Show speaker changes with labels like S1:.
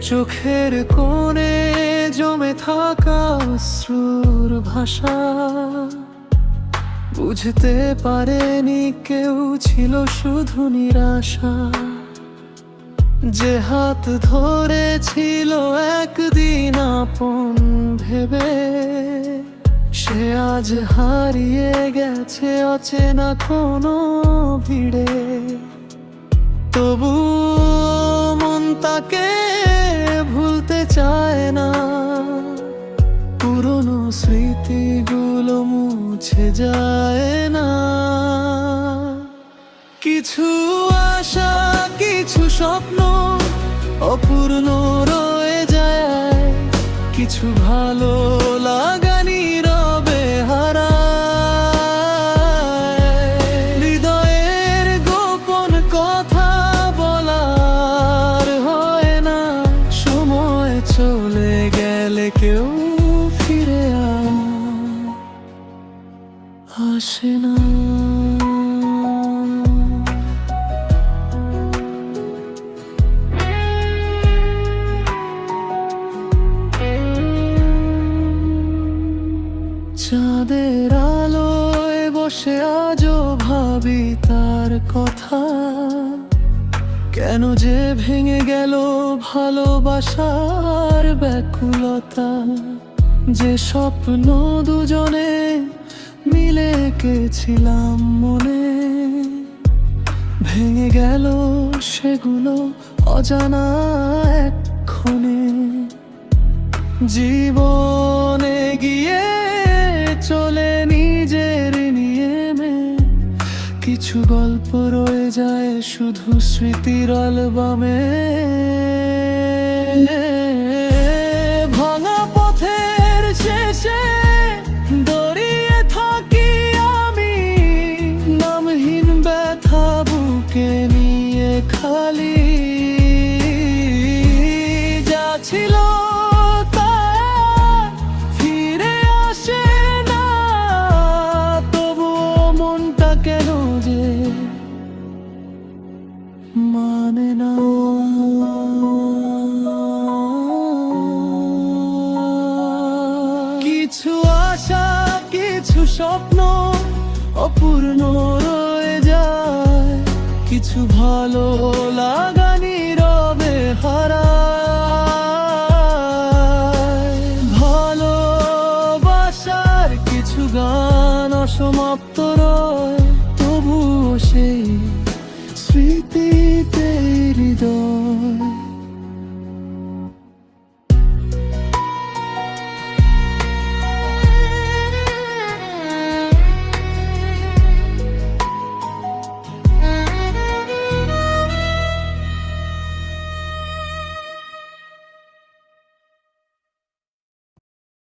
S1: চোখের কোণে জমে থাকা অশ্রুর ভাষা বুঝতে পারেনি কেউ, ছিল শুধু নিরাশা। যে হাত ধরেছিল একদিন আপন ভেবে, সে আজ হারিয়ে গেছে অচেনা কোনো ভিড়ে। তবু মন তাকে ভুলতে চায় না, পুরনো স্মৃতিগুলো মুছে যায় না। কিছু আশা, কিছু স্বপ্ন অপূর্ণ রয়ে যায়, কিছু ভালো লাগা নীরবে হারায়। হৃদয়ের গোপন কথা বলার হয় না, সময় চলে গেলে কেউ ফিরে আসে না। চাঁদের আলোয় বসে আজও ভাবি তার কথা, কেন যে ভেঙে গেল ভালোবাসার ব্যাকুলতা। যে স্বপ্ন দুজনে মিলে এঁকেছিলাম মনে, ভেঙে গেল সেগুলো অজানা এক্ষণে। জীবনে গিয়ে চলে নিজের নিয়মে, কিছু গল্প রয়ে যায় শুধু স্মৃতির অ্যালবামে। ভাঙা পথের শেষে দাঁড়িয়ে থাকি আমি, নামহীন ব্যথা বুকে নিয়ে খালি। যা ছিল মানে না। কিছু আশা, কিছু স্বপ্ন অপূর্ণ রয়ে যায়, কিছু ভালো লাগা নীরবে হারায়। ভালোবাসার কিছু গান অসমাপ্ত রয়, তবুও সেই স্মৃতিতে হৃদয়